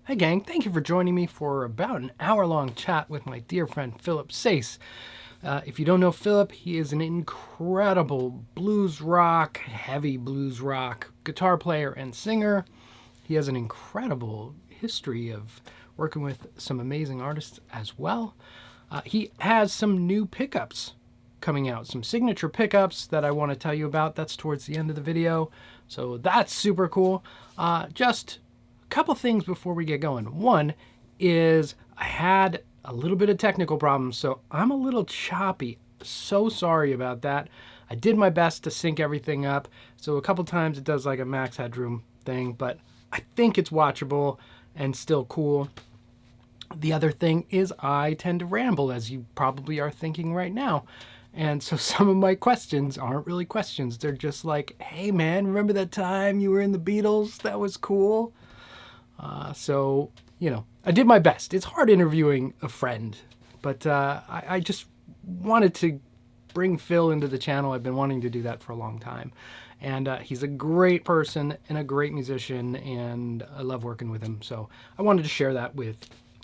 Hey gang, thank you for joining me for about an hour-long chat with my dear friend Philip Sayce. If you don't know Philip, he is an incredible blues rock, heavy blues rock guitar player and singer. He has an incredible history of working with some amazing artists as well. He has some new pickups coming out, some signature pickups that I want to tell you about. That's towards the end of the video, so that's super cool. Just couple things before we get going. One is I had a little bit of technical problems, so I'm a little choppy. So sorry about that. I did my best to sync everything up, so a couple times it does like a max headroom thing, but I think it's watchable and still cool. The other thing is I tend to ramble, as you probably are thinking right now. And so some of my questions aren't really questions. They're just like, hey man, remember that time you were in the Beatles? That was cool. So, I did my best. It's hard interviewing a friend, but I just wanted to bring Phil into the channel. I've been wanting to do that for a long time. And he's a great person and a great musician, and I love working with him. So I wanted to share that with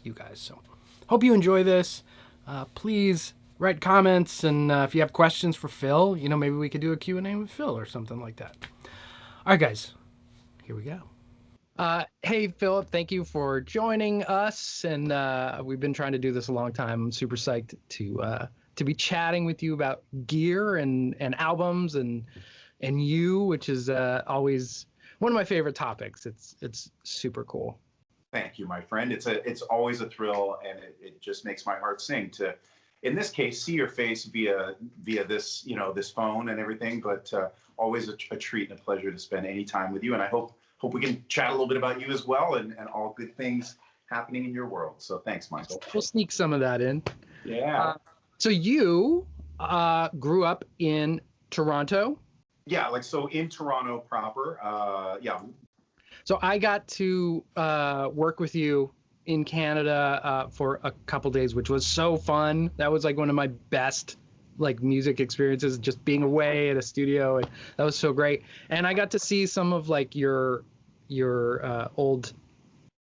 you guys. So hope you enjoy this. Please write comments, and if you have questions for Phil, maybe we could do a Q&A with Phil or something like that. All right, guys, here we go. Hey, Philip, thank you for joining us. And we've been trying to do this a long time. I'm super psyched to be chatting with you about gear and albums and you, which is always one of my favorite topics. It's super cool. Thank you, my friend. It's always a thrill, and it just makes my heart sing to, in this case, see your face via this this phone and everything. But always a treat and a pleasure to spend any time with you. And I hope we can chat a little bit about you as well, and all good things happening in your world. So thanks, Michael. We'll sneak some of that in. Yeah. So you grew up in Toronto? Yeah, so in Toronto proper. Yeah. So I got to work with you in Canada for a couple days, which was so fun. That was like one of my best music experiences, just being away at a studio, and that was so great. And I got to see some of your old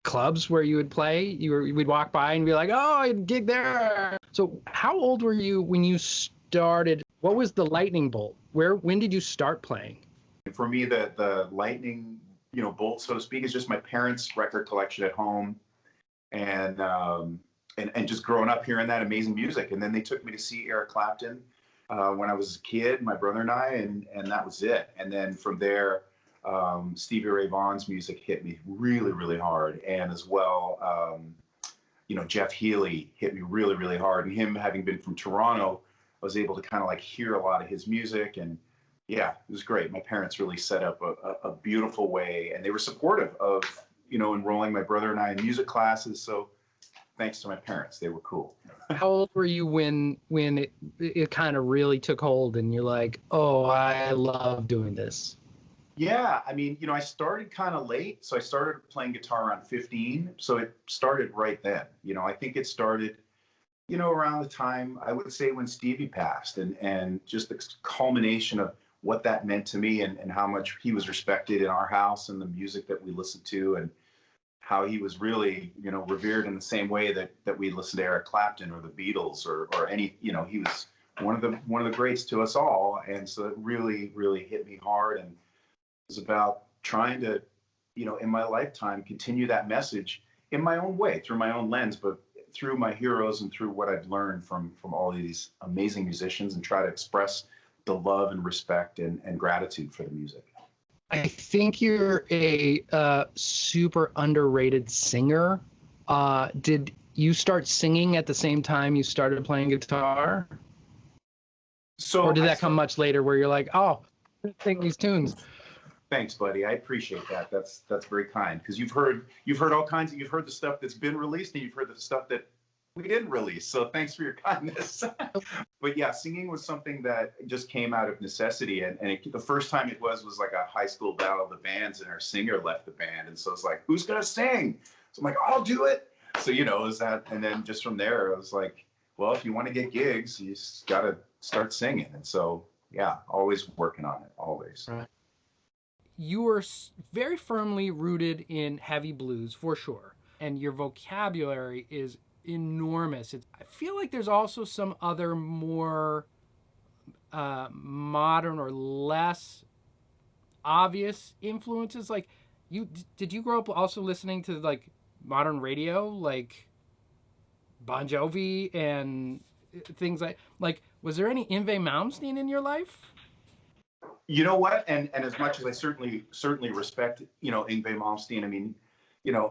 clubs where you would play. We'd walk by and be like, oh, I'd gig there. So how old were you when you started? What was the lightning bolt? When did you start playing? For me, the lightning bolt, so to speak, is just my parents' record collection at home, and just growing up hearing that amazing music. And then they took me to see Eric Clapton when I was a kid, my brother and I, and that was it. And then from there, Stevie Ray Vaughan's music hit me really, really hard. And as well, Jeff Healey hit me really, really hard. And him having been from Toronto, I was able to kind of hear a lot of his music. And yeah, it was great. My parents really set up a beautiful way, and they were supportive of, enrolling my brother and I in music classes. So thanks to my parents, they were cool. How old were you when it kind of really took hold and you're like, oh, I love doing this? Yeah, I mean, I started kind of late. So I started playing guitar around 15. So it started right then. I think it started, around the time, I would say, when Stevie passed, and just the culmination of what that meant to me, and how much he was respected in our house and the music that we listened to, and how he was really, revered in the same way that we listened to Eric Clapton or the Beatles or any, he was one of the greats to us all. And so it really, really hit me hard, and it was about trying to, in my lifetime, continue that message in my own way, through my own lens, but through my heroes and through what I've learned from all of these amazing musicians, and try to express the love and respect and gratitude for the music. I think you're a super underrated singer. Did you start singing at the same time you started playing guitar? Or did that come much later, where you're like, oh, I sing these tunes? Thanks, buddy. I appreciate that. That's very kind, because you've heard all kinds you've heard the stuff that's been released, and you've heard the stuff that we didn't release. So thanks for your kindness. But yeah, singing was something that just came out of necessity. And the first time it was like a high school battle of the bands, and our singer left the band. And so it's like, who's going to sing? So I'm like, I'll do it. So, it was that. And then just from there, I was like, well, if you want to get gigs, you just got to start singing. And so, yeah, always working on it, always. Right. You were very firmly rooted in heavy blues, for sure. and your vocabulary is enormous. I feel like there's also some other more modern or less obvious influences. Like, did you grow up also listening to like modern radio, like Bon Jovi and things like? Was there any Yngwie Malmsteen in your life? You know what? And as much as I certainly respect, Yngwie Malmsteen, I mean,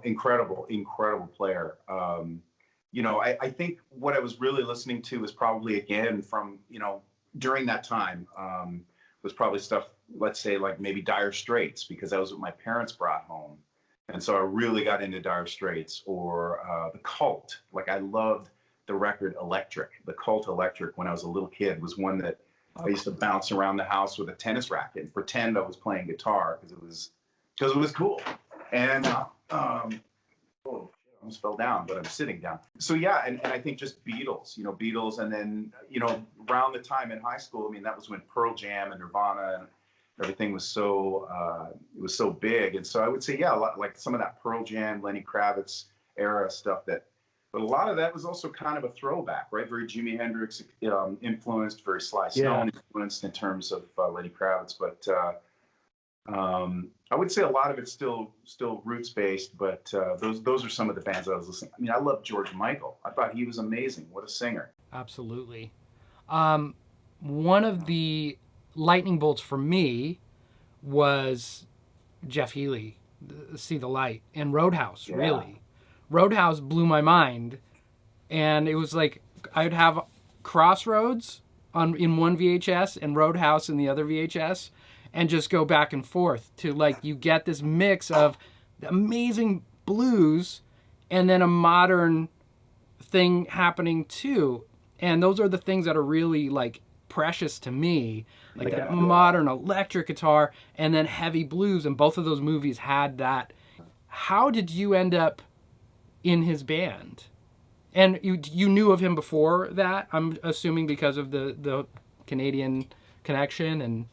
incredible player. I think what I was really listening to was probably again from, during that time, was probably stuff, let's say like maybe Dire Straits, because that was what my parents brought home. And so I really got into Dire Straits, or The Cult. Like, I loved the record Electric. The Cult Electric, when I was a little kid, was one that I used to bounce around the house with a tennis racket and pretend I was playing guitar because it was cool. And oh, I almost fell down, but I'm sitting down. So yeah, and I think just Beatles, and then around the time in high school, I mean, that was when Pearl Jam and Nirvana and everything was so it was so big. And so I would say, yeah, a lot, like some of that Pearl Jam, Lenny Kravitz era stuff, but a lot of that was also kind of a throwback, right? Very Jimi Hendrix influenced, very Sly Stone influenced in terms of Lenny Kravitz. But I would say a lot of it's still roots based. But those are some of the bands I was listening. I mean, I love George Michael. I thought he was amazing. What a singer! Absolutely. One of the lightning bolts for me was Jeff Healey, See the Light, and Roadhouse. Yeah. Really, Roadhouse blew my mind, and it was like I'd have Crossroads in one VHS and Roadhouse in the other VHS, and just go back and forth to, like, you get this mix of amazing blues and then a modern thing happening too. And those are the things that are really like precious to me, like that modern electric guitar and then heavy blues. And both of those movies had that. How did you end up in his band? And you knew of him before that, I'm assuming, because of the Canadian connection, and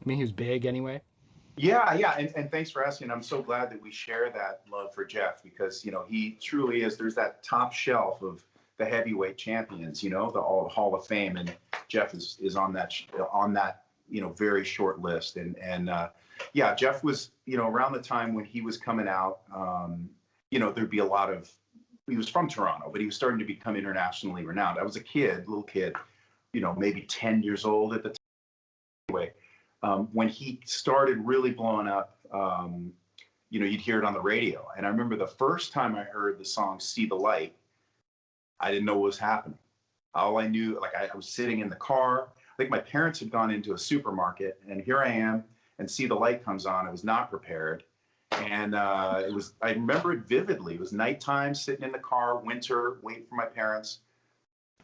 I mean, he was big anyway. Yeah, and thanks for asking. I'm so glad that we share that love for Jeff, because he truly is. There's that top shelf of the heavyweight champions, the Hall of Fame, and Jeff is on that very short list. And yeah, Jeff was around the time when he was coming out. There'd be a lot of. He was from Toronto, but he was starting to become internationally renowned. I was a little kid, maybe 10 years old at the time. Anyway. When he started really blowing up, you'd hear it on the radio. And I remember the first time I heard the song See the Light, I didn't know what was happening. All I knew, like, I was sitting in the car. I think my parents had gone into a supermarket, and here I am, and See the Light comes on. I was not prepared. And I remember it vividly. It was nighttime, sitting in the car, winter, waiting for my parents.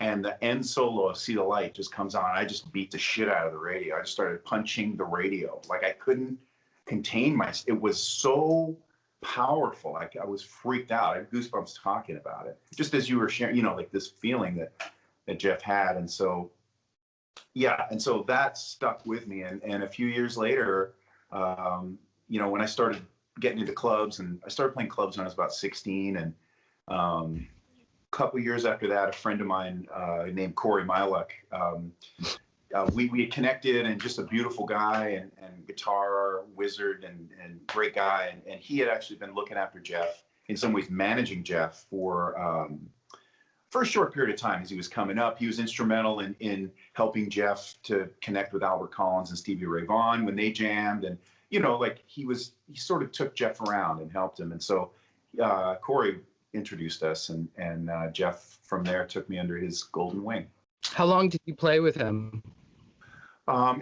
And the end solo of See the Light just comes on. I just beat the shit out of the radio. I just started punching the radio. Like, I couldn't contain myself. It was so powerful. Like, I was freaked out. I have goosebumps talking about it. Just as you were sharing, like this feeling that Jeff had. And so, yeah. And so that stuck with me. And a few years later, when I started getting into clubs, and I started playing clubs when I was about 16, and couple of years after that, a friend of mine named Corey Milek, we had connected, and just a beautiful guy and guitar wizard and great guy. And he had actually been looking after Jeff, in some ways managing Jeff for a short period of time as he was coming up. He was instrumental in helping Jeff to connect with Albert Collins and Stevie Ray Vaughan when they jammed. And, he sort of took Jeff around and helped him. And so Corey introduced us, and Jeff from there took me under his golden wing. How long did you play with him?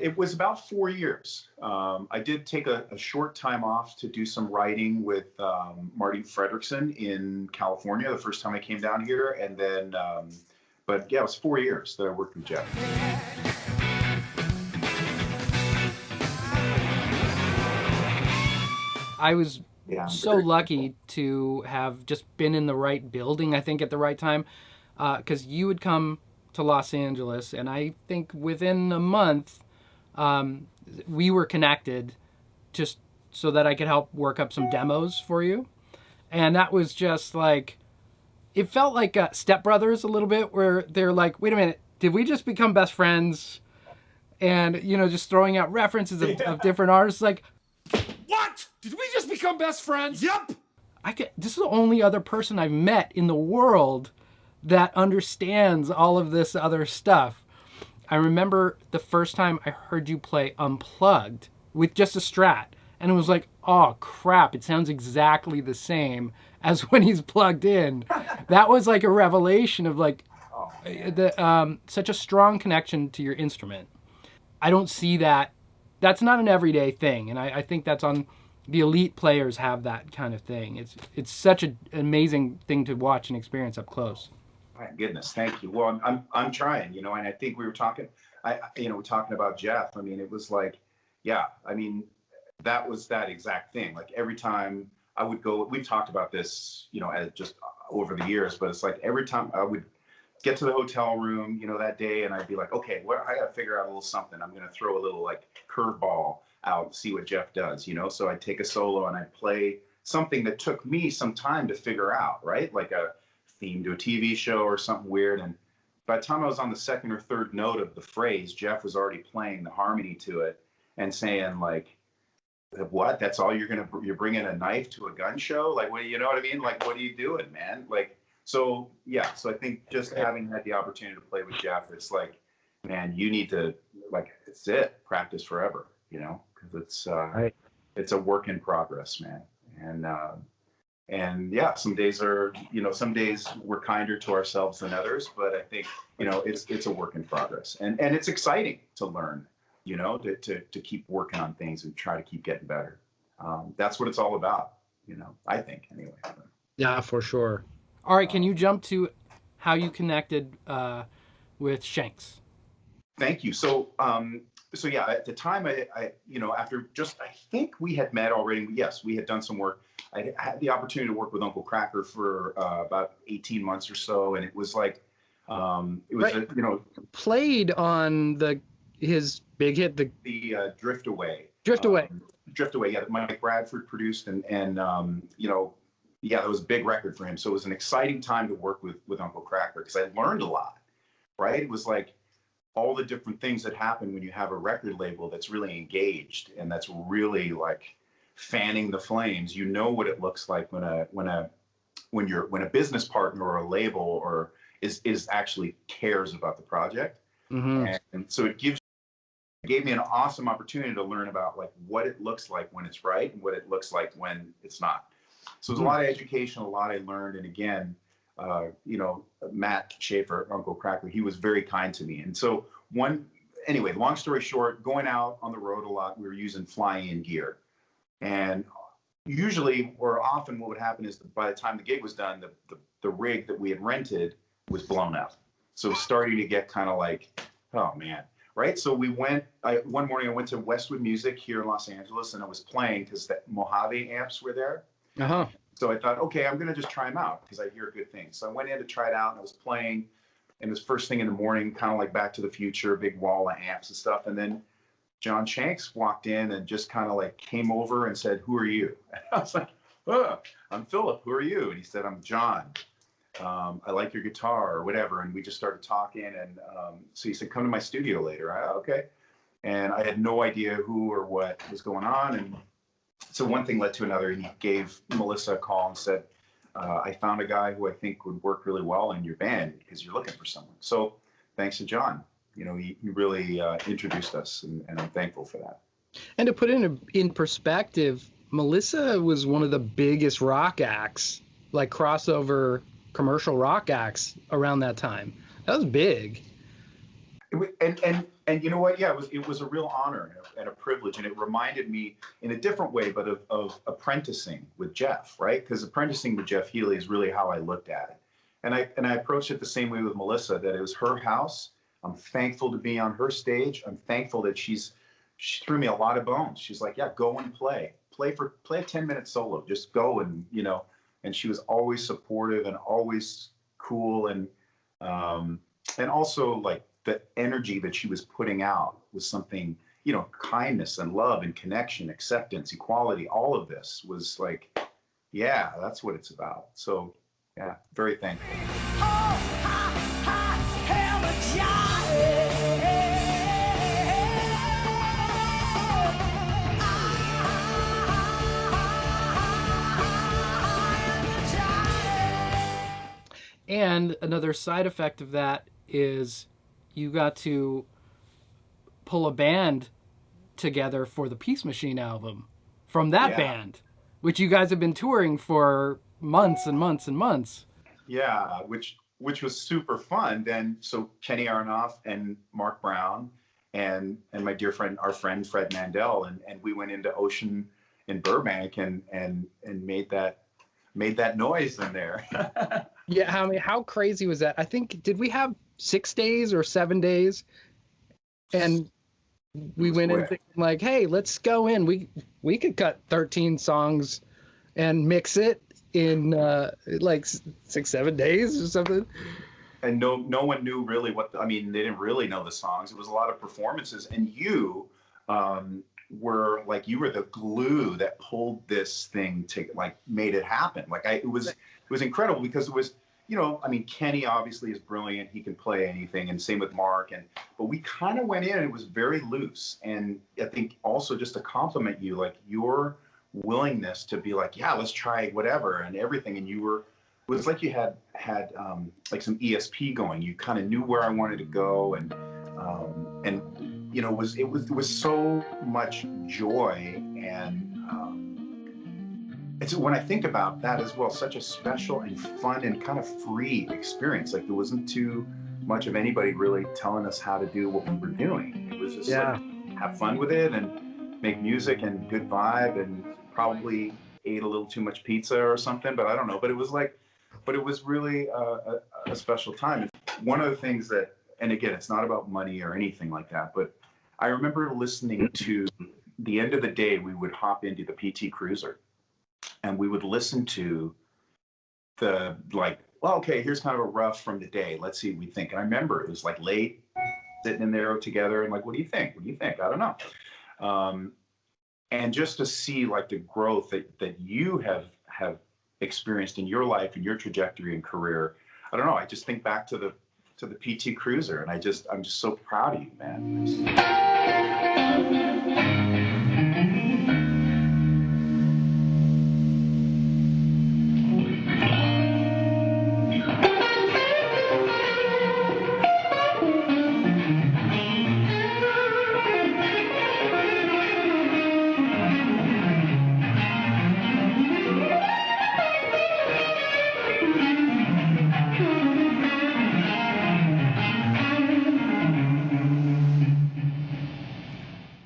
It was about 4 years. I did take a short time off to do some writing with Marty Fredrickson in California the first time I came down here, and then but yeah, it was 4 years that I worked with Jeff. I was so lucky to have just been in the right building, I think, at the right time, because you would come to Los Angeles, and I think within a month, we were connected just so that I could help work up some demos for you. And that was just like, it felt like Step Brothers a little bit, where they're like, wait a minute, did we just become best friends? And, you know, just throwing out references of different artists. Like, what? Did we just become best friends? Yep. This is the only other person I've met in the world that understands all of this other stuff. I remember the first time I heard you play Unplugged with just a Strat, and it was like, oh crap, it sounds exactly the same as when he's plugged in. That was like a revelation of like such a strong connection to your instrument. I don't see that. That's not an everyday thing, and I think that's on the elite players have that kind of thing. It's such an amazing thing to watch and experience up close. My goodness, thank you. Well, I'm trying, you know, and I think we were talking, we're talking about Jeff. I mean, it was like, yeah, I mean, that was that exact thing. Like every time I would go, we've talked about this, you know, as just over the years, but it's like every time I would get to the hotel room, you know, that day, and I'd be like, okay, well, I got to figure out a little something. I'm going to throw a little like curveball out and see what Jeff does, you know? So I'd take a solo and I'd play something that took me some time to figure out, right? Like a theme to a TV show or something weird. And by the time I was on the second or third note of the phrase, Jeff was already playing the harmony to it and saying like, what? That's all you're bringing a knife to a gun show? Like, what, you know what I mean? Like, what are you doing, man? Like, so yeah. So I think just having had the opportunity to play with Jeff, it's like, man, you need to like, it's it, practice forever, you know, because it's a work in progress, man. And yeah, some days we're kinder to ourselves than others, but I think, you know, it's a work in progress, and it's exciting to learn, you know, to keep working on things and try to keep getting better. That's what it's all about, you know, I think anyway. Yeah, for sure. All right, can you jump to how you connected with Shanks? Thank you. So yeah, at the time, I you know, after just, I think we had met already. Yes, we had done some work. I had the opportunity to work with Uncle Cracker for about 18 months or so, and it was like, it was right. you know, played on his big hit, the Drift Away. Drift Away. Drift Away. Yeah, that Mike Bradford produced, and you know, yeah, that was a big record for him. So it was an exciting time to work with Uncle Cracker because I learned a lot. Right? It was like all the different things that happen when you have a record label that's really engaged and that's really like fanning the flames. You know what it looks like when a business partner or a label or is actually cares about the project. Mm-hmm. And so it gave me an awesome opportunity to learn about like what it looks like when it's right and what it looks like when it's not. So there's a lot of education, a lot I learned. And again, you know, Matt Schaefer, Uncle Cracker, he was very kind to me. And so anyway, long story short, going out on the road a lot, we were using fly-in gear. And usually or often what would happen is by the time the gig was done, the rig that we had rented was blown up. So it was starting to get kind of like, oh man, right? So one morning I went to Westwood Music here in Los Angeles and I was playing because the Mojave amps were there. Uh-huh. So I thought, okay, I'm going to just try them out because I hear good things. So I went in to try it out and I was playing, and it was first thing in the morning, kind of like Back to the Future, big wall of amps and stuff. And then John Shanks walked in and just kind of like came over and said, "Who are you?" And I was like, "Oh, I'm Philip. Who are you?" And he said, "I'm John. I like your guitar," or whatever. And we just started talking. And so he said, "Come to my studio later." Okay. And I had no idea who or what was going on. And so one thing led to another, and he gave Melissa a call and said, I found a guy who I think would work really well in your band because you're looking for someone. So thanks to John, you know, he really introduced us, and I'm thankful for that. And to put it in perspective, Melissa was one of the biggest rock acts, like crossover commercial rock acts around that time. That was big. And you know what? Yeah, it was a real honor and a privilege, and it reminded me in a different way, but of apprenticing with Jeff, right? Because apprenticing with Jeff Healey is really how I looked at it, and I approached it the same way with Melissa. That it was her house. I'm thankful to be on her stage. I'm thankful that she threw me a lot of bones. She's like, yeah, go and play a 10-minute solo, just go, and you know. And she was always supportive and always cool, and also like the energy that she was putting out was something, kindness and love and connection, acceptance, equality, all of this was like, Yeah, that's what it's about. So yeah, very thankful. And another side effect of that is you got to pull a band together for the Peace Machine album from that Yeah. band, which you guys have been touring for months and months and months. Yeah, which was super fun. Then so Kenny Aronoff and Mark Brown and my dear friend, our friend Fred Mandel, and we went into Ocean in Burbank and made that noise in there. Yeah, I mean, how crazy was that? I think, did we have 6 days or 7 days? And we went in quick. thinking like, hey, let's go in. We could cut 13 songs and mix it in like 6-7 days or something. And no one knew really I mean, they didn't really know the songs. It was a lot of performances, and you were like, you were the glue that pulled this thing to, like, made it happen. Like, it was incredible, because it was, you know, I mean, Kenny obviously is brilliant. He can play anything, and same with Mark. But we kind of went in and it was very loose. And I think also, just to compliment you, like, your willingness to be like, yeah, let's try whatever and everything. And it was like you had like some ESP going. You kind of knew where I wanted to go, and you know, it was so much joy, and it's, when I think about that as well, such a special and fun and kind of free experience. Like, there wasn't too much of anybody really telling us how to do what we were doing. It was just like, have fun with it and make music and good vibe, and probably ate a little too much pizza or something, but I don't know. But it was really a special time. And one of the things that, and again, it's not about money or anything like that, but I remember listening to, the end of the day, we would hop into the PT Cruiser and we would listen to the, like, well, okay, here's kind of a rough from the day. Let's see what we think. And I remember it was like late, sitting in there together and like, what do you think? What do you think? I don't know. And just to see like the growth that you have experienced in your life and your trajectory and career. I don't know. I just think back to the PT Cruiser, and I'm just so proud of you, man.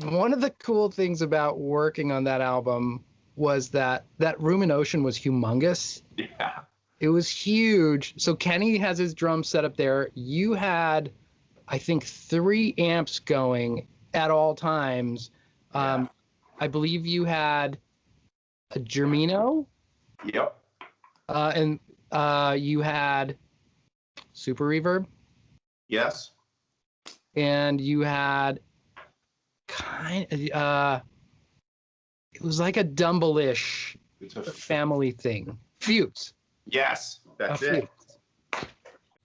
One of the cool things about working on that album was that room in Ocean was humongous. Yeah. It was huge. So Kenny has his drum set up there. You had, I think, 3 amps going at all times. Yeah. I believe you had a Germino. Yep. And you had Super Reverb. Yes. And you had it was like a Dumble-ish family thing. Fuse. Yes, that's it.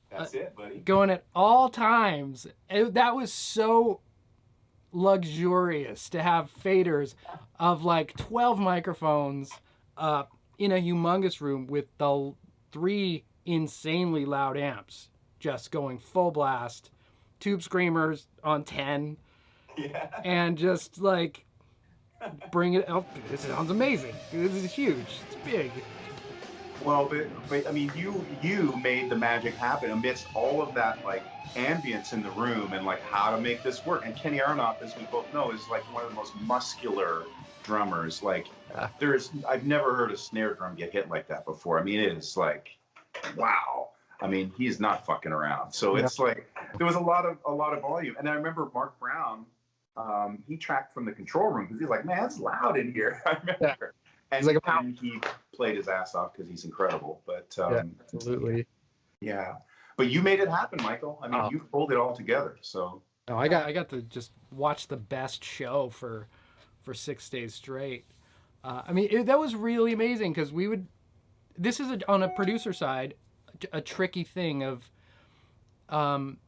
That's it, buddy. Going at all times. That was so luxurious to have faders of like 12 microphones in a humongous room with the 3 insanely loud amps just going full blast, tube screamers on 10. Yeah. And just like bring it up. It sounds amazing. This is huge. It's big. Well, but I mean, you made the magic happen amidst all of that, like, ambience in the room, and like how to make this work. And Kenny Aronoff, as we both know, is like one of the most muscular drummers. Like, I've never heard a snare drum get hit like that before. I mean, it is like, wow. I mean, he's not fucking around. So it's like, there was a lot of volume. And I remember Mark Brown, he tracked from the control room because he's like, man, it's loud in here. I remember. And, like and he played his ass off because he's incredible. But absolutely. Yeah. But you made it happen, Michael. I mean, you pulled it all together. So no, I got to just watch the best show for 6 days straight. I mean, that was really amazing because we would. This is on a producer side, a tricky thing of.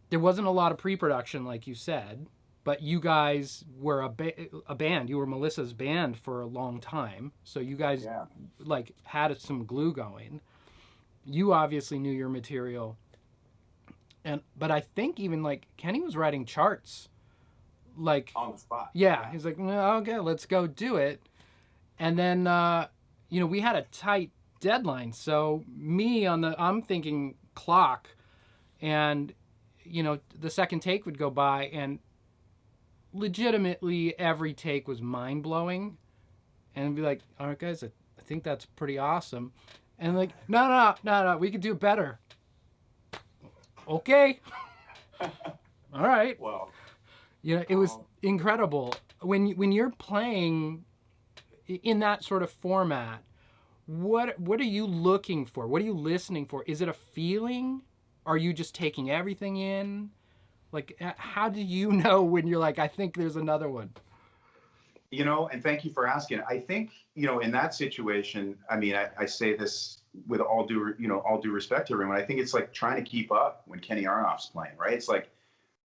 There wasn't a lot of pre-production, like you said, but you guys were a band. You were Melissa's band for a long time, so you guys Yeah. like had some glue going. You obviously knew your material, but I think even like Kenny was writing charts, like On the spot. yeah, he's like, "No, okay, let's go do it. And then, we had a tight deadline. So I'm thinking clock, and the second take would go by, and legitimately every take was mind blowing, and I'd be like, all right, guys, I think that's pretty awesome, and like, no, we could do better. Okay, all right. Well, It was incredible when you're playing in that sort of format. What are you looking for? What are you listening for? Is it a feeling? Are you just taking everything in? Like, how do you know when you're like, I think there's another one? and thank you for asking. I think, in that situation, I mean, I say this with all due respect to everyone. I think it's like trying to keep up when Kenny Aronoff's playing, right? It's like,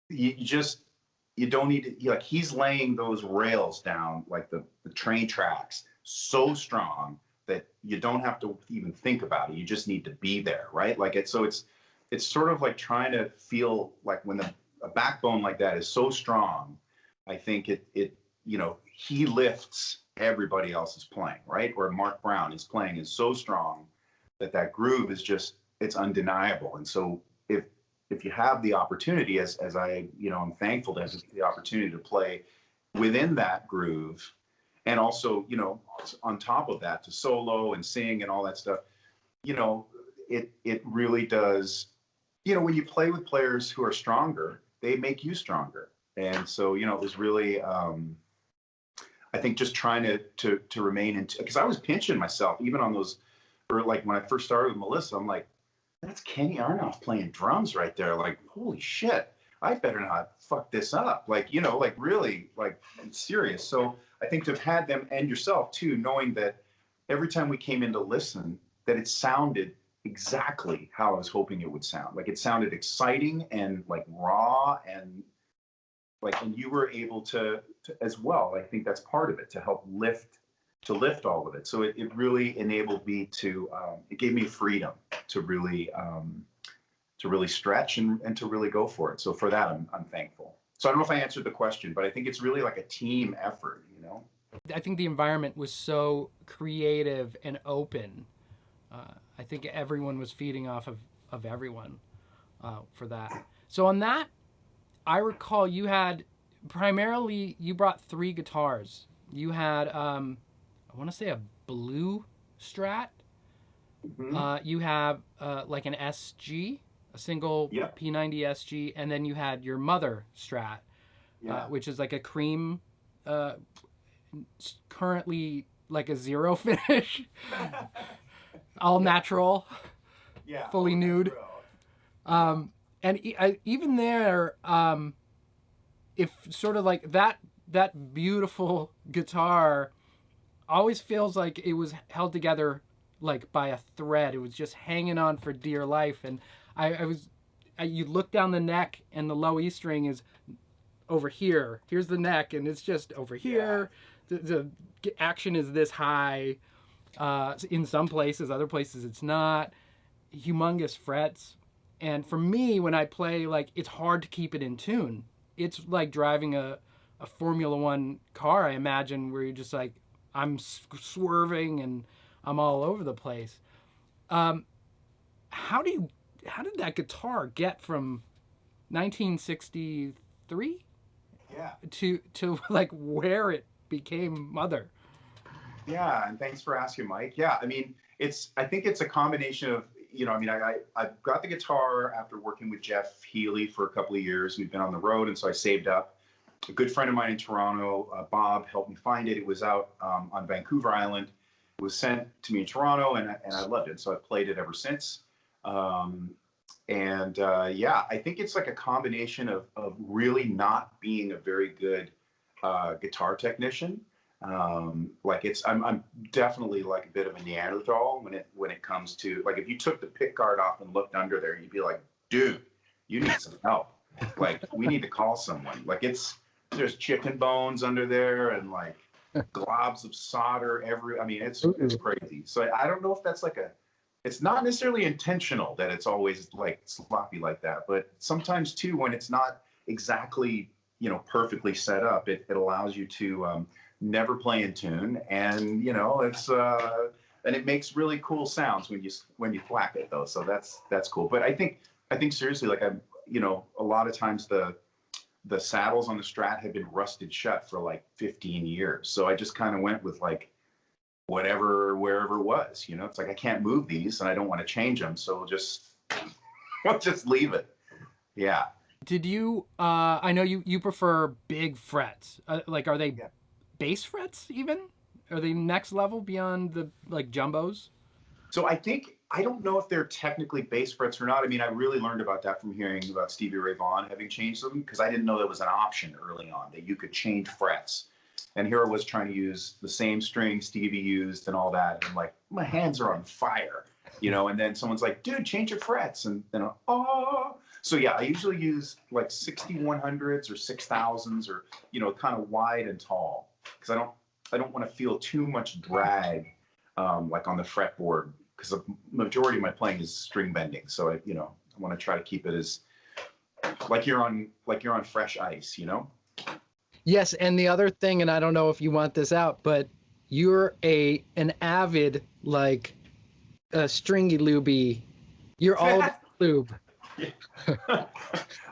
you don't need to, like, he's laying those rails down, like the train tracks, so strong that you don't have to even think about it. You just need to be there, right? Like it's sort of like trying to feel like when a backbone like that is so strong, I think he lifts everybody else is playing, right? Or Mark Brown is playing is so strong that groove is just, it's undeniable. And so if you have the opportunity, as I, I'm thankful to have the opportunity to play within that groove, and also, on top of that, to solo and sing and all that stuff, it really does, when you play with players who are stronger, they make you stronger. And so, it was really, I think just trying to remain in, because I was pinching myself even on those, or like when I first started with Melissa, I'm like, that's Kenny Aronoff playing drums right there. Like, holy shit, I better not fuck this up. Like, like really, like, I'm serious. So I think to have had them, and yourself too, knowing that every time we came in to listen, that it sounded exactly how I was hoping it would sound. Like, it sounded exciting and like raw, and like, and you were able to as well. I think that's part of it, to help lift all of it. So it really enabled me to, it gave me freedom to really stretch and to really go for it. So for that, I'm thankful. So I don't know if I answered the question, but I think it's really like a team effort, I think the environment was so creative and open. I think everyone was feeding off of everyone for that. So on that, I recall you brought 3 guitars. You had, I want to say, a blue Strat. Mm-hmm. You have like an SG, a single Yep. P90 SG, and then you had your mother Strat, Yeah. which is like a cream, currently like a 0 finish, all natural, Yeah. fully nude. And even there, if sort of like that beautiful guitar always feels like it was held together like by a thread. It was just hanging on for dear life. And you look down the neck, and the low E string is over here. Here's the neck, and it's just over here. Yeah. The action is this high. In some places, other places it's not. Humongous frets. And for me, when I play, like, it's hard to keep it in tune. It's like driving a Formula One car, I imagine, where you're just like, I'm swerving and I'm all over the place. How did that guitar get from 1963 to like where it became Mother? Yeah, and thanks for asking, Mike. Yeah, I mean, I think it's a combination of, I mean, I got the guitar after working with Jeff Healy for a couple of years. We've been on the road, and so I saved up. A good friend of mine in Toronto, Bob, helped me find it. It was out on Vancouver Island. It was sent to me in Toronto, and I loved it. So I've played it ever since. Yeah, I think it's like a combination of really not being a very good guitar technician. Like I'm definitely like a bit of a Neanderthal when it comes to, like, if you took the pick guard off and looked under there, you'd be like, dude, you need some help. Like, we need to call someone. Like, there's chicken bones under there and like globs of solder I mean, it's crazy. So I don't know if that's like it's not necessarily intentional that it's always like sloppy like that, but sometimes too, when it's not exactly, perfectly set up, it allows you to never play in tune, and it's and it makes really cool sounds when you thwack it though. So that's cool. But I think seriously, like, a lot of times the saddles on the Strat have been rusted shut for like 15 years. So I just kind of went with like wherever it was. It's like, I can't move these and I don't want to change them, so we'll just leave it. Yeah. Did you? I know you prefer big frets. Like, are they bass frets even? Are they next level beyond the like jumbos? So I don't know if they're technically bass frets or not. I mean, I really learned about that from hearing about Stevie Ray Vaughan having changed them, because I didn't know there was an option early on that you could change frets. And here I was trying to use the same string Stevie used and all that. And I'm like, my hands are on fire, and then someone's like, dude, change your frets. And then, so yeah, I usually use like 6100s or 6000s or, kind of wide and tall, because I don't want to feel too much drag, like on the fretboard, because the majority of my playing is string bending. So I want to try to keep it as like you're on fresh ice, Yes, and the other thing, and I don't know if you want this out, but you're an avid like stringy lubey. You're all lube. Yeah. I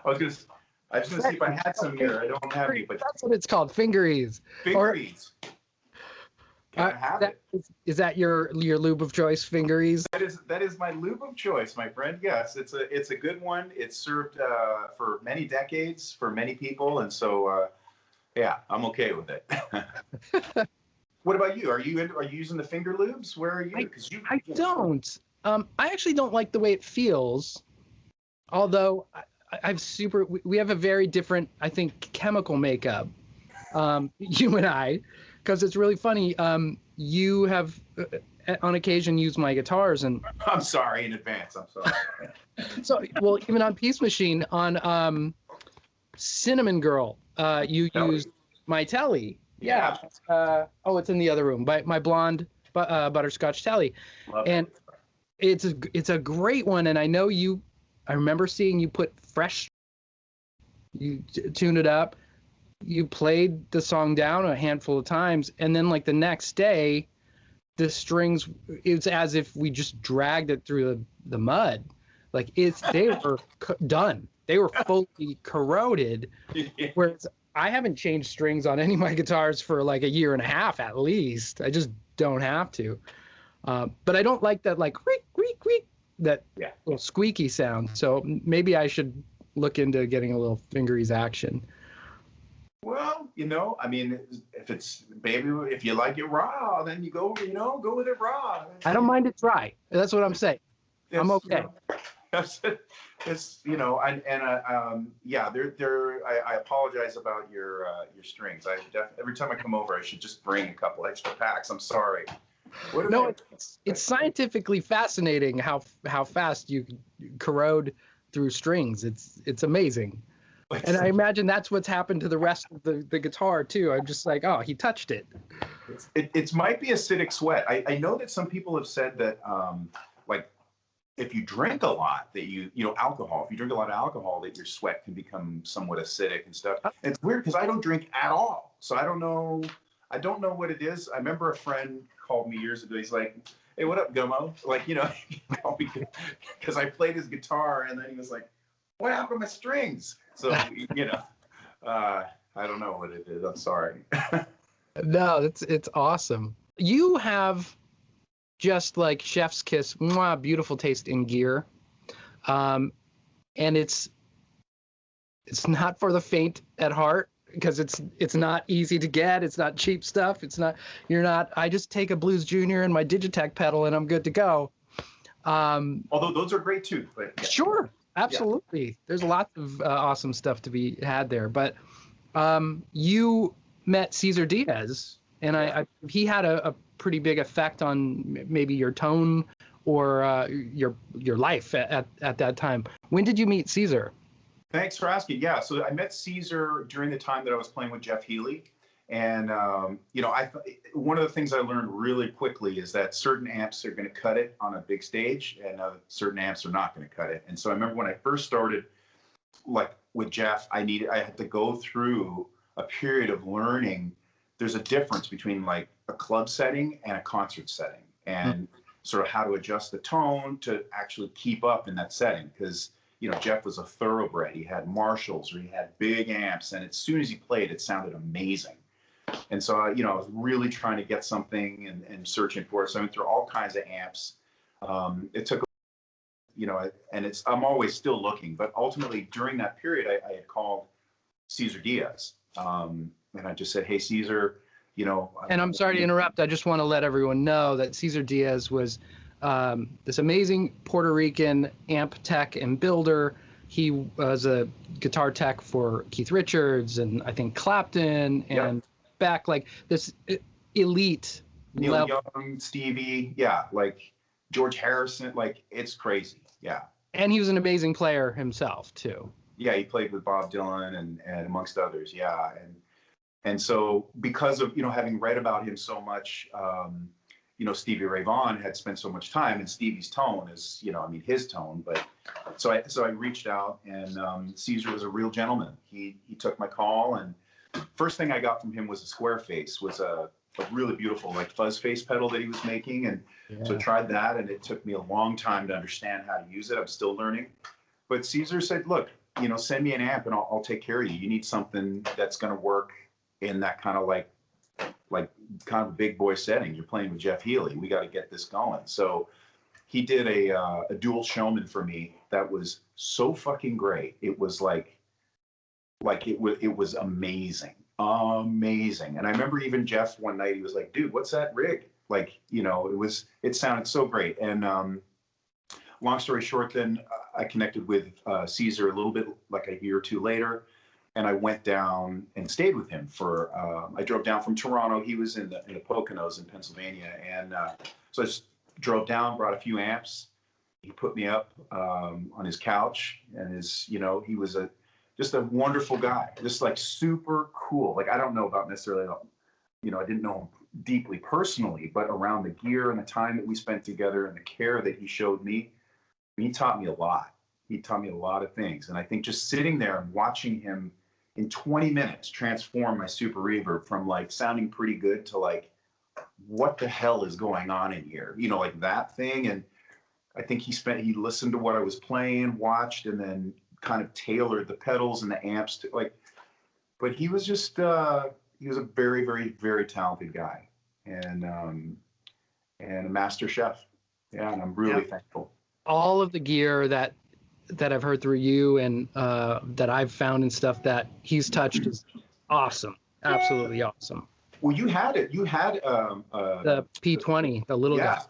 was gonna see if I had some here. I don't have any, but that's what it's called, fingeries. Fingeries. Can I have it? Is that your lube of choice, fingeries? That is my lube of choice, my friend. Yes, it's a good one. It's served for many decades for many people, and so yeah, I'm okay with it. What about you? Are you using the finger lubes? Where are you? I don't. I actually don't like the way it feels. Although we have a very different, I think, chemical makeup, you and I, because it's really funny. You have, on occasion, used my guitars, and I'm sorry in advance. I'm sorry. So, well, even on Peace Machine, on Cinnamon Girl, you used my telly. Yeah. It's in the other room. My blonde butterscotch telly, and it's a great one. And I know you. I remember seeing you put fresh. You tuned it up. You played the song down a handful of times, and then like the next day, the strings. It's as if we just dragged it through the mud. Like they were done. They were fully corroded. Whereas I haven't changed strings on any of my guitars for like a year and a half at least. I just don't have to. But I don't like that like creak, creak, creak, that little squeaky sound. So maybe I should look into getting a little fingeries action. Well, I mean, if you like it raw, then you go with it raw. I don't mind it dry. That's what I'm saying. I'm okay. It's I apologize about your strings. Every time I come over, I should just bring a couple extra packs. I'm sorry. It's scientifically fascinating how fast you corrode through strings. It's amazing. And I imagine that's what's happened to the rest of the guitar too. I'm just like, oh, he touched it. It might be acidic sweat. I know that some people have said that like if you drink a lot, that alcohol, if you drink a lot of alcohol, that your sweat can become somewhat acidic and stuff. And it's weird because I don't drink at all. So I don't know what it is. I remember a friend called me years ago. He's like, hey, what up, Gummo? Like, because I played his guitar, and then he was like, what happened to my strings? So, I don't know what it is. I'm sorry. No, it's awesome. You have just like chef's kiss, beautiful taste in gear. And it's not for the faint at heart, because it's not easy to get. It's not cheap stuff. I just take a Blues Junior and my Digitech pedal and I'm good to go. Although those are great too. But yeah. Sure. Absolutely. Yeah. There's lots of awesome stuff to be had there. But you met Cesar Diaz And he had a pretty big effect on maybe your tone or your life at that time. When did you meet Caesar? Thanks for asking. Yeah, so I met Caesar during the time that I was playing with Jeff Healey. And, you know, one of the things I learned really quickly is that certain amps are going to cut it on a big stage and certain amps are not going to cut it. And so I remember when I first started, like with Jeff, I had to go through a period of learning. There's a difference between like a club setting and a concert setting, and sort of how to adjust the tone to actually keep up in that setting. Because, you know, Jeff was a thoroughbred. He had Marshalls or he had big amps, and as soon as he played, it sounded amazing. And so, you know, I was really trying to get something and searching for it. So I went through all kinds of amps. It took, you know, and I'm always still looking, but ultimately during that period, I had called Cesar Diaz. And I just said, hey, Caesar, you know. And I'm sorry to interrupt. I just want to let everyone know that Cesar Diaz was this amazing Puerto Rican amp tech and builder. He was a guitar tech for Keith Richards and I think Clapton and Beck, like this elite Neil level. Young, Stevie, yeah, like George Harrison, like it's crazy, yeah. And he was an amazing player himself too. Yeah, he played with Bob Dylan and amongst others, yeah. And so because of, you know, having read about him so much, you know, Stevie Ray Vaughan had spent so much time, and Stevie's tone is, you know, I mean, his tone. But so I reached out, and Caesar was a real gentleman. He took my call, and first thing I got from him was a square face, was a really beautiful like fuzz face pedal that he was making. And so I tried that, and it took me a long time to understand how to use it. I'm still learning. But Caesar said, look, you know, send me an amp and I'll take care of you. You need something that's going to work in that kind of like kind of a big boy setting. You're playing with Jeff Healey. We got to get this going. So he did a dual showman for me that was so fucking great. It was like it was amazing. And I remember even Jeff one night, he was like, dude, what's that rig? Like, you know, it sounded so great. And long story short, then I connected with Caesar a little bit like a year or two later. And I went down and stayed with him for, I drove down from Toronto. He was in the Poconos in Pennsylvania. And so I just drove down, brought a few amps. He put me up on his couch, and you know, he was just a wonderful guy, just like super cool. Like, I don't know about necessarily, you know, I didn't know him deeply personally, but around the gear and the time that we spent together and the care that he showed me, he taught me a lot. He taught me a lot of things. And I think just sitting there and watching him in 20 minutes transform my Super Reverb from like sounding pretty good to like, what the hell is going on in here? You know, like that thing. And I think he listened to what I was playing, watched, and then kind of tailored the pedals and the amps to like, but he was just, he was a very, very, very talented guy and a master chef. Yeah. And I'm really thankful. All of the gear that I've heard through you and that I've found and stuff that he's touched is awesome. Absolutely awesome. Well, you had it. You had the P20, the little guy.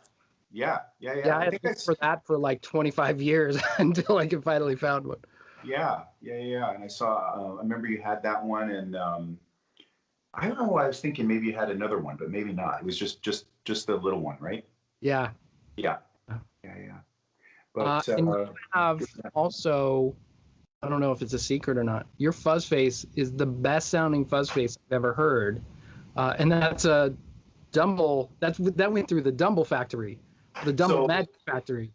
Yeah. I had looked for that for like 25 years until I could finally found one. Yeah. And I saw. I remember you had that one, and I don't know. I was thinking maybe you had another one, but maybe not. It was just the little one, right? Yeah. But and you have also, I don't know if it's a secret or not, your fuzz face is the best sounding fuzz face I've ever heard. And that's a Dumble, that went through the Dumble factory, the Dumble Magic factory.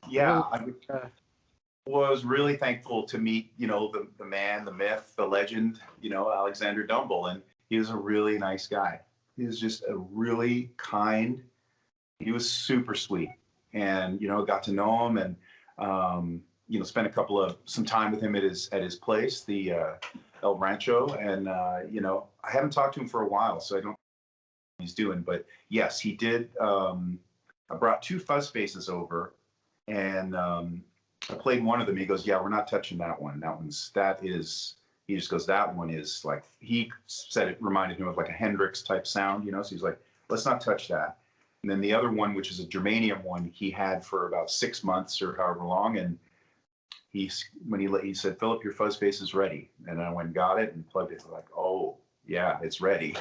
Yeah, I was really thankful to meet, you know, the man, the myth, the legend, you know, Alexander Dumble. And he was a really nice guy. He was just a really kind, he was super sweet. And, you know, got to know him and, you know, spent some time with him at his place, the El Rancho. And, you know, I haven't talked to him for a while, so I don't know what he's doing. But yes, he did. I brought 2 fuzz faces over, and I played one of them. He goes, yeah, we're not touching that one. He just goes, that one is like, he said it reminded him of like a Hendrix type sound, you know, so he's like, let's not touch that. And then the other one, which is a germanium one, he had for about 6 months or however long. And he said, Philip, your fuzz face is ready. And I went and got it and plugged it. Like, oh, Yeah, it's ready.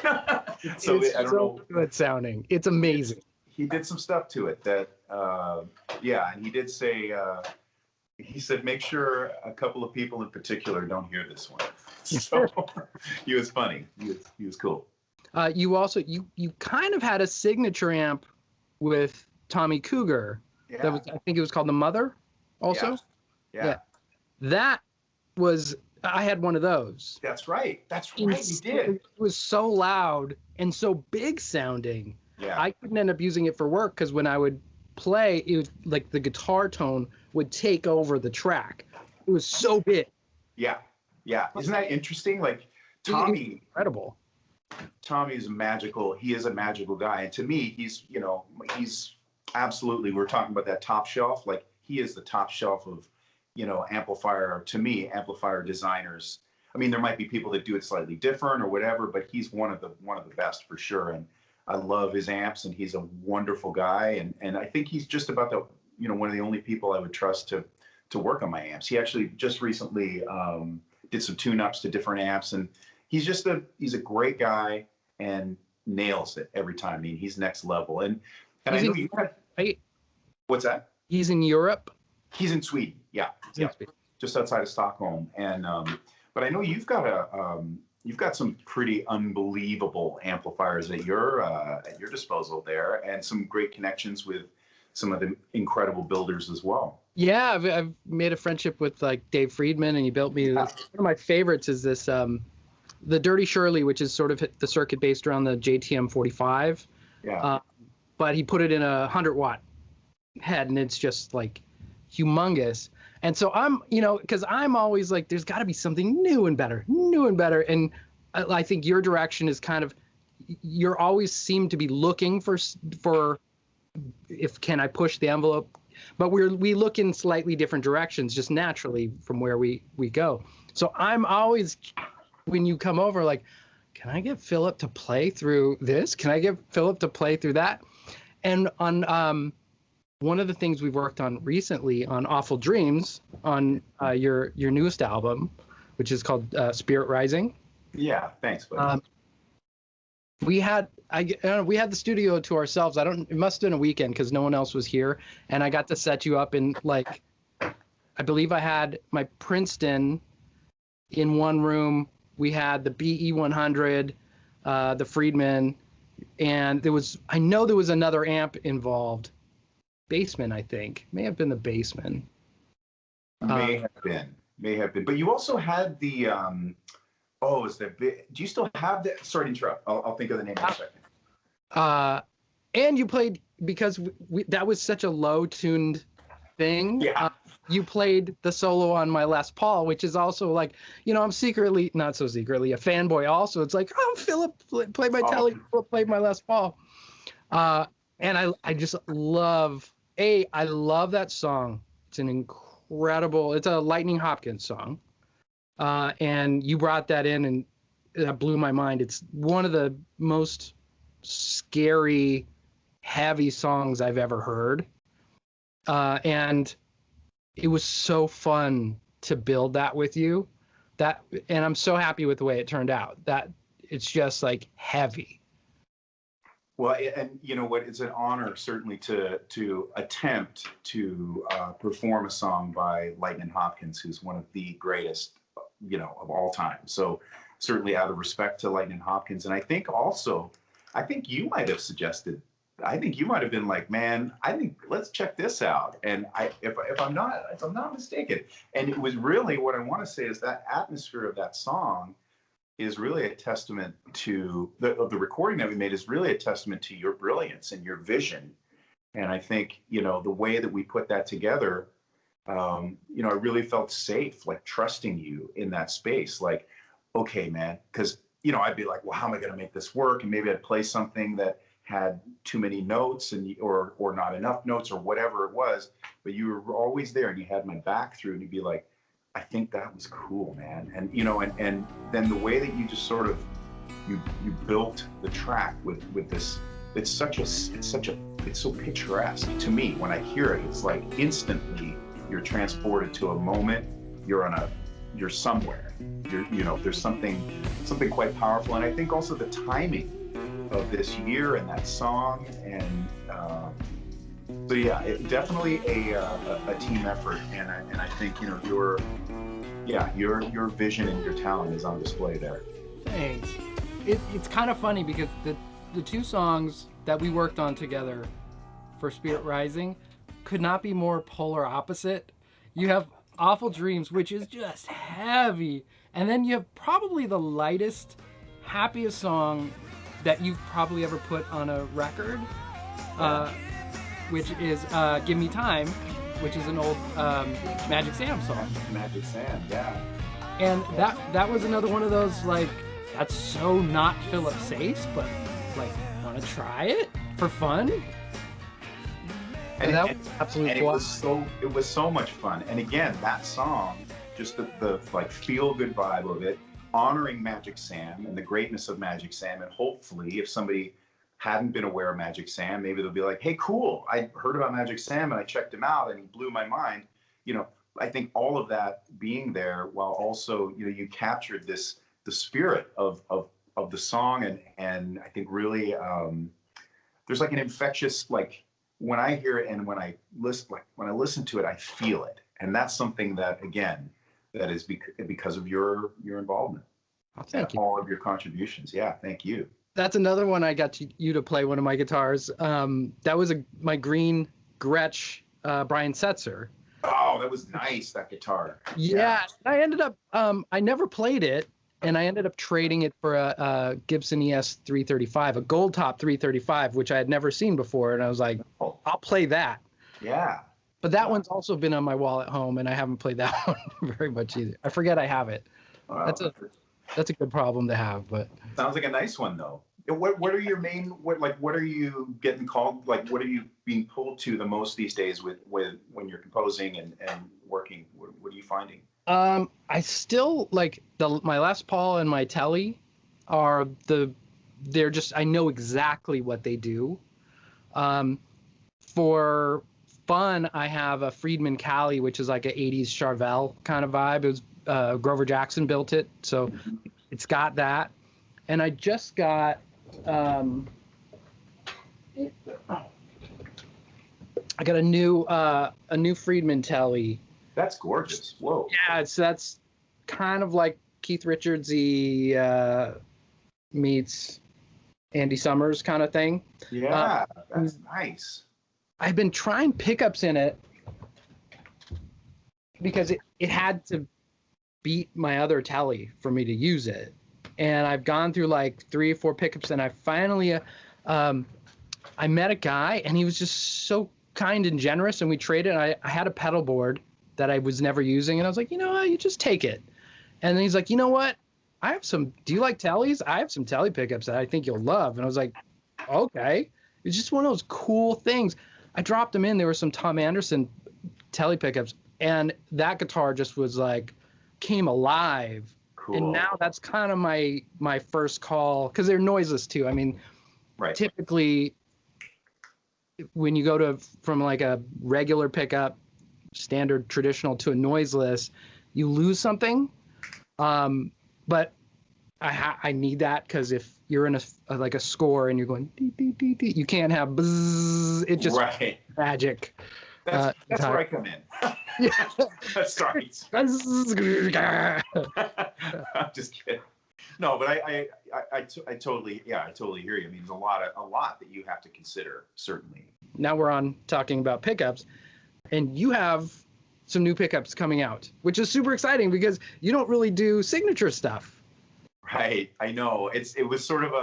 So It's I don't so know. good sounding. It's amazing. He did some stuff to it that, yeah, and he did say, he said, make sure a couple of people in particular don't hear this one. So he was funny. He was cool. You also you kind of had a signature amp with Tommy Cougar. Yeah. That was, I think it was called the Mother. Also. Yeah. That was, I had one of those. That's right. That's right. You did. It was so loud and so big sounding. Yeah. I couldn't end up using it for work because when I would play, it was like the guitar tone would take over the track. It was so big. Yeah. Yeah. Isn't that interesting? Like Tommy, incredible. Tommy is magical. He is a magical guy. And to me, he's absolutely, we're talking about that top shelf. Like he is the top shelf of, amplifier, to me, amplifier designers. I mean, there might be people that do it slightly different or whatever, but he's one of the best for sure. And I love his amps, and he's a wonderful guy. And I think he's just about one of the only people I would trust to work on my amps. He actually just recently did some tune-ups to different amps, and he's a great guy and nails it every time. I mean, he's next level. And I know you had, right? What's that? He's in Europe. He's in Sweden. Yeah. Yeah. Just outside of Stockholm. And but I know you've got some pretty unbelievable amplifiers at your disposal there, and some great connections with some of the incredible builders as well. Yeah, I've made a friendship with like Dave Friedman, and he built me. One of my favorites is this the Dirty Shirley, which is sort of the circuit based around the JTM 45. Yeah. But he put it in a 100-watt head, and it's just like humongous. And so I'm, because I'm always like, there's got to be something new and better. And I think your direction is kind of, you're always seem to be looking for if can I push the envelope, but we look in slightly different directions just naturally from where we go. So I'm always, when you come over, like, can I get Philip to play through this? Can I get Philip to play through that? And on one of the things we've worked on recently on Awful Dreams, on your newest album, which is called Spirit Rising. Yeah, thanks, buddy. We had the studio to ourselves. It must have been a weekend because no one else was here, and I got to set you up in, like, I believe I had my Princeton in one room. We had the BE 100, the Friedman, and I know there was another amp involved. Basement, I think. May have been the Basement. May have been. But you also had the do you still have the, sorry to interrupt. I'll think of the name in a second. And you played, because that was such a low-tuned thing. Yeah. You played the solo on my Les Paul, which is also like, I'm secretly, not so secretly, a fanboy also. It's like, oh, Philip played my Telly, Philip played my Les Paul. And I just love, I love that song. It's an incredible, it's a Lightning Hopkins song. And you brought that in, and that blew my mind. It's one of the most scary, heavy songs I've ever heard. And it was so fun to build that with you. And I'm so happy with the way it turned out. That it's just like heavy. Well, and you know what? It's an honor certainly to attempt to perform a song by Lightning Hopkins, who's one of the greatest, of all time. So certainly out of respect to Lightning Hopkins, and I think you might have suggested. I think you might have been like, man, I think let's check this out. And if I'm not mistaken, and it was really, what I want to say is that atmosphere of that song is really a testament to the recording that we made is really a testament to your brilliance and your vision. And I think, the way that we put that together, I really felt safe, like trusting you in that space. Like, okay, man, because, I'd be like, well, how am I going to make this work? And maybe I'd play something that had too many notes or not enough notes or whatever it was, but you were always there and you had my back through, and you'd be like, I think that was cool, man. And and then the way that you just sort of you built the track with this, it's so picturesque to me. When I hear it, it's like instantly you're transported to a moment. You're on you're somewhere. There's something quite powerful, and I think also the timing of this year and that song, and so yeah, definitely a team effort, and I think your vision and your talent is on display there. Thanks. It's kind of funny because the two songs that we worked on together for Spirit Rising could not be more polar opposite. You have Awful Dreams, which is just heavy, and then you have probably the lightest, happiest song that you've probably ever put on a record, which is Give Me Time, which is an old Magic Sam song. Magic Sam, yeah. And that was another one of those, like, that's so not Philip Sayce, but like, want to try it for fun? And that was absolutely fun. It was so much fun. And again, that song, just the like feel good vibe of it, honoring Magic Sam and the greatness of Magic Sam. And hopefully, if somebody hadn't been aware of Magic Sam, maybe they'll be like, hey, cool, I heard about Magic Sam and I checked him out and he blew my mind. I think all of that being there, while also, you captured the spirit of the song, and I think really there's like an infectious, like, when I hear it and when I listen to it, I feel it. And that's something that, again, that is because of your involvement. Thank you. All of your contributions. Yeah, thank you. That's another one I got you to play one of my guitars. That was my green Gretsch Brian Setzer. Oh, that was nice, that guitar. Yeah. I ended up, I never played it, and I ended up trading it for a Gibson ES 335, a gold top 335, which I had never seen before. And I was like, oh, I'll play that. Yeah. But that one's also been on my wall at home, and I haven't played that one very much either. I forget I have it. Wow. That's a good problem to have, but sounds like a nice one though. What are your main, what are you getting called, like, what are you being pulled to the most these days with when you're composing and working? What are you finding? I still like my Les Paul and my Telly they're just, I know exactly what they do. For fun, I have a Friedman Cali, which is like an 80s Charvel kind of vibe. It was Grover Jackson built it, so it's got that. And I just got I got a new Friedman Telly. That's gorgeous. Whoa. Yeah, that's kind of like Keith Richardsy meets Andy Summers kind of thing. Yeah, that's nice. I've been trying pickups in it because it had to beat my other Telly for me to use it. And I've gone through like 3 or 4 pickups, and I finally I met a guy, and he was just so kind and generous, and we traded. I had a pedal board that I was never using, and I was like, you just take it. And then he's like, you know what? Do you like Tellys? I have some Telly pickups that I think you'll love. And I was like, okay. It's just one of those cool things. I dropped them in. There were some Tom Anderson Telly pickups, and that guitar just was like, came alive. Cool. And now that's kind of my first call, because they're noiseless too. I mean, right. Typically when you go from like a regular pickup, standard traditional, to a noiseless, you lose something. But I need that, because if you're in a score and you're going dee, dee, dee, dee, you can't have bzzz, it just right. Magic. That's where I come in. Sorry. I'm just kidding. No, but I totally hear you. I mean, there's a lot that you have to consider, certainly. Now we're on talking about pickups, and you have some new pickups coming out, which is super exciting because you don't really do signature stuff. Right. I know. It was sort of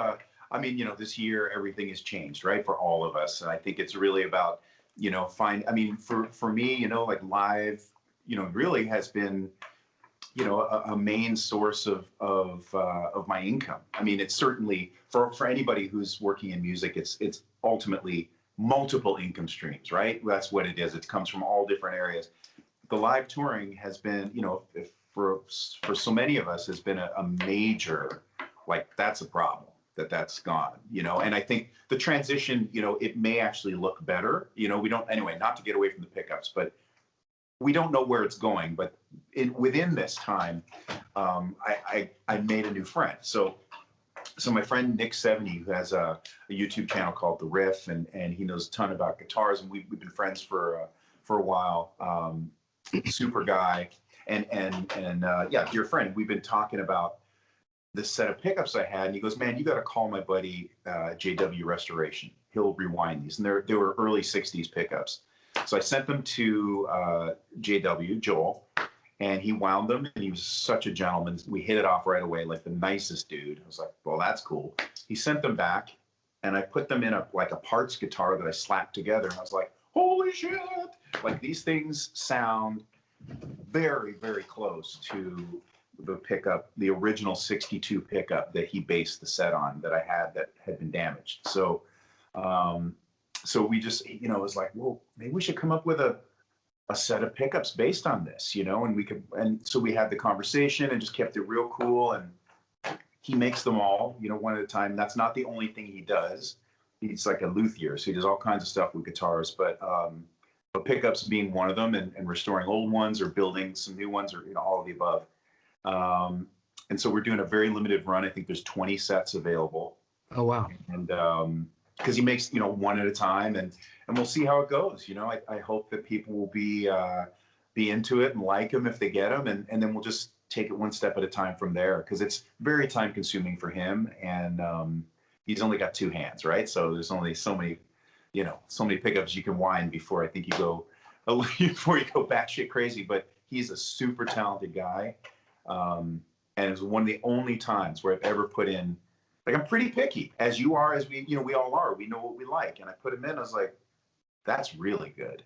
this year everything has changed, right, for all of us. And I think it's really about, for me, like live, really has been, a main source of my income. I mean, it's certainly for anybody who's working in music, it's ultimately multiple income streams, right? That's what it is. It comes from all different areas. The live touring has been, for so many of us, has been a major, that's a problem that's gone, and I think the transition, it may actually look better, we don't, anyway, not to get away from the pickups, but we don't know where it's going, but within this time, I made a new friend. So my friend Nick 70, who has a YouTube channel called The Riff, and he knows a ton about guitars, and we've been friends for a while. Super guy, and yeah, dear friend. We've been talking about this set of pickups I had, and he goes, "Man, you got to call my buddy JW Restoration. He'll rewind these." And they were early '60s pickups. So I sent them to JW Joel, and he wound them, and he was such a gentleman. We hit it off right away, like the nicest dude. I was like, well, that's cool. He sent them back, and I put them in a parts guitar that I slapped together. And I was like, holy shit! Like, these things sound very, very close to the pickup, the original 62 pickup that he based the set on that I had that had been damaged. So, so we just, it was like, well, maybe we should come up with a set of pickups based on this, and so we had the conversation and just kept it real cool. And he makes them all, one at a time. That's not the only thing he does. He's like a luthier, so he does all kinds of stuff with guitars, but pickups being one of them, and restoring old ones or building some new ones, or all of the above. And so we're doing a very limited run. I think there's 20 sets available. Oh, wow. And because he makes one at a time, and we'll see how it goes. I hope that people will be into it and like them if they get them, and then we'll just take it one step at a time from there, because it's very time consuming for him, and he's only got two hands, right? So there's only so many pickups you can wind before I think you go batshit crazy. But he's a super talented guy, and it's one of the only times where I've ever put in, like, I'm pretty picky, as you are, as we all are. We know what we like, and I put him in. I was like, that's really good.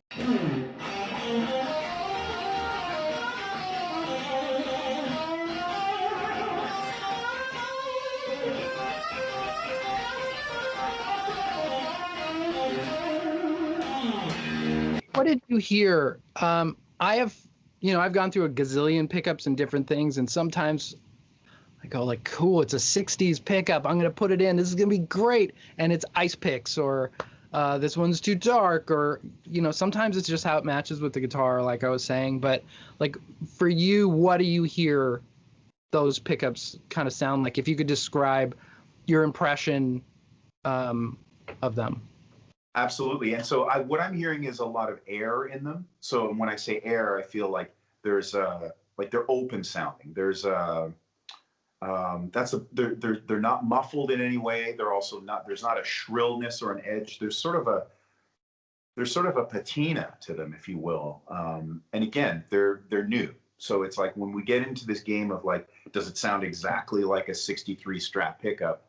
What did you hear? I've gone through a gazillion pickups and different things, and sometimes I go like, cool, it's a 60s pickup. I'm going to put it in. This is going to be great. And it's ice picks, or this one's too dark, or, sometimes it's just how it matches with the guitar, like I was saying. But like, for you, what do you hear those pickups kind of sound like, if you could describe your impression of them? Absolutely. And so what I'm hearing is a lot of air in them. So when I say air, I feel like there's like they're open sounding. There's they're not muffled in any way. They're also not, there's not a shrillness or an edge. There's sort of a patina to them, if you will. And again, they're new. So it's like, when we get into this game of like, does it sound exactly like a 63 Strat pickup?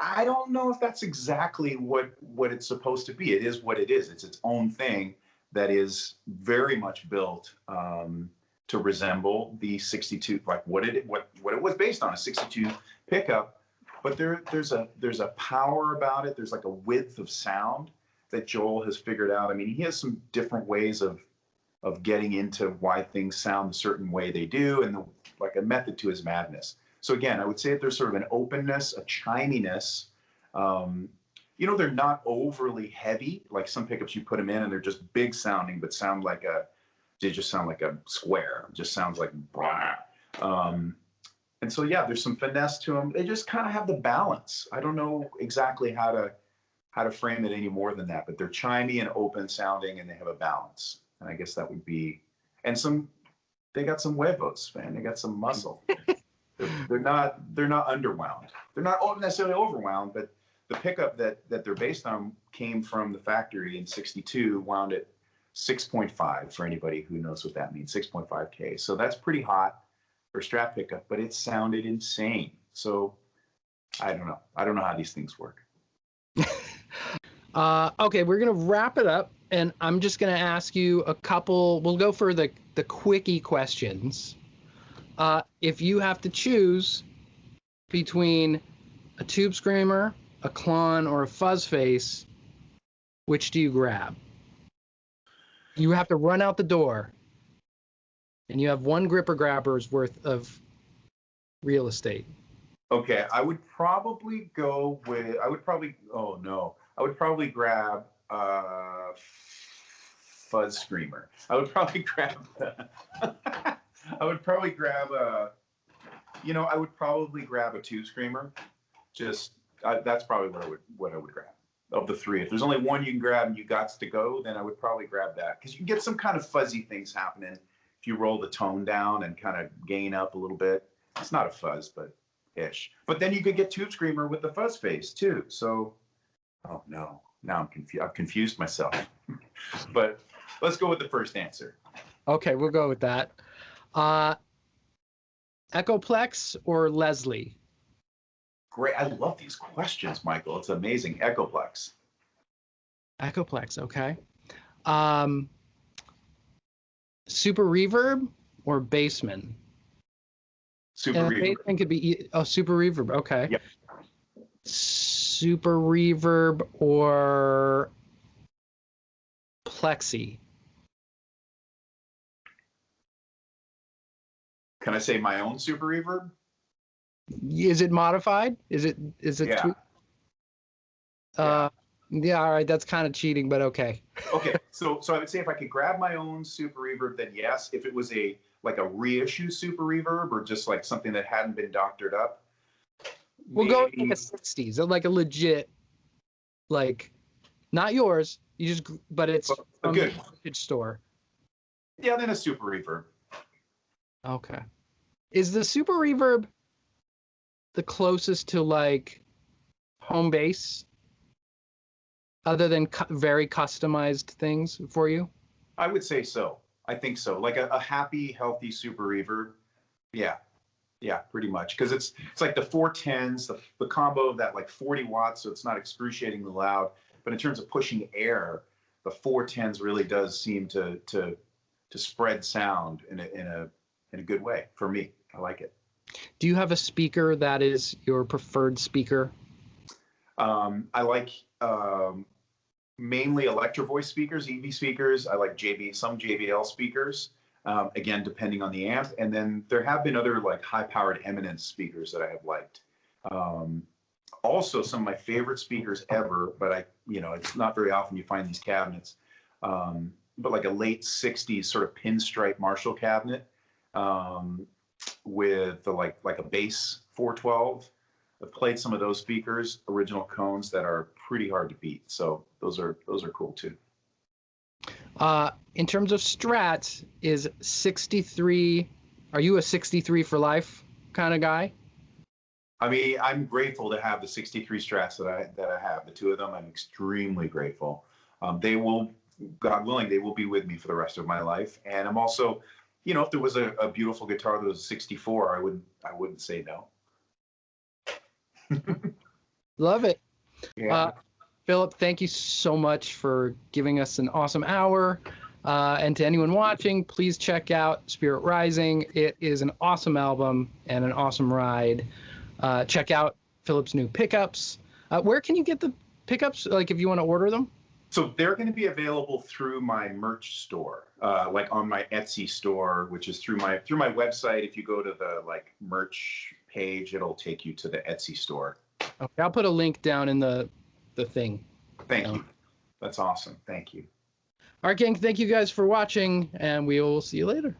I don't know if that's exactly what it's supposed to be. It is what it is. It's its own thing that is very much built to resemble the 62, like what it was based on, a 62 pickup. But there's a power about it. There's like a width of sound that Joel has figured out. I mean, he has some different ways of getting into why things sound a certain way they do, and like a method to his madness. So again, I would say that there's sort of an openness, a chiminess. They're not overly heavy, like some pickups you put them in and they're just big sounding, but they just sound like a square. It just sounds like blah. And so, yeah, there's some finesse to them. They just kind of have the balance. I don't know exactly how to frame it any more than that, but they're chimey and open sounding, and they have a balance. And I guess that would be, and they got some huevos, man. They got some muscle. They're not underwound. They're not necessarily overwound, but the pickup that they're based on came from the factory in '62, wound at 6.5, for anybody who knows what that means, 6.5K. So that's pretty hot for a Strat pickup, but it sounded insane. So I don't know. I don't know how these things work. Okay, we're going to wrap it up, and I'm just going to ask you a couple. We'll go for the Quickie questions. If you have to choose between a Tube Screamer, a Klon, or a Fuzz Face, which do you grab? You have to run out the door, and you have one gripper grabber's worth of real estate. Okay, I would probably grab Fuzz Screamer. I would probably grab I would probably grab a, I would probably grab a two screamer. That's probably what I would grab of the three. If there's only one you can grab and you got to go, then I would probably grab that because you can get some kind of fuzzy things happening if you roll the tone down and kind of gain up a little bit. It's not a fuzz, but ish. But then you could get tube screamer with the fuzz face too. So, oh no, now I'm confused. I've confused myself. But let's go with the first answer. Okay, we'll go with that. Echoplex or Leslie? Great. I love these questions, Michael. It's amazing. Echoplex. Echoplex, okay. Super Reverb or Bassman? Super Reverb. Bassman could be Super Reverb, okay. Yep. Super Reverb or Plexi? Can I say my own Super Reverb? Is it modified? Is it Yeah. Yeah, all right, that's kind of cheating, but okay. Okay, so I would say if I could grab my own Super Reverb, then yes. If it was a reissue Super Reverb or just like something that hadn't been doctored up, we'll go with like a 60s, like a legit, like not yours. But it's from good the vintage store. Yeah, then a Super Reverb. Okay. Is the Super Reverb the closest to like home base, other than very customized things for you? I would say so. I think so. Like a happy, healthy Super Reverb. Yeah, pretty much. Because it's like the 410s, the combo of that like 40 watts, so it's not excruciatingly loud. But in terms of pushing air, the 410s really does seem to spread sound in a good way for me. I like it. Do you have a speaker that is your preferred speaker? I like mainly Electro Voice speakers, EV speakers. I like some JBL speakers. Again, depending on the amp. And then there have been other like high-powered Eminence speakers that I have liked. Also, some of my favorite speakers ever, but it's not very often you find these cabinets. But like a late 60s sort of pinstripe Marshall cabinet with like a bass 412. I've played some of those speakers, original cones that are pretty hard to beat. So those are cool too. In terms of Strats, is 63? Are you a 63 for life kind of guy? I mean, I'm grateful to have the 63 Strats that I have. The two of them, I'm extremely grateful. They will, God willing, they will be with me for the rest of my life. And I'm also, if there was a beautiful guitar that was a 64, I wouldn't say no. Love it. Yeah. Philip, thank you so much for giving us an awesome hour. And to anyone watching, please check out Spirit Rising. It is an awesome album and an awesome ride. Check out Philip's new pickups. Where can you get the pickups, like if you want to order them? So they're going to be available through my merch store, like on my Etsy store, which is through my website. If you go to the like merch page, it'll take you to the Etsy store. Okay, I'll put a link down in the thing. Thank you. That's awesome. Thank you. All right, gang, thank you guys for watching, and we will see you later.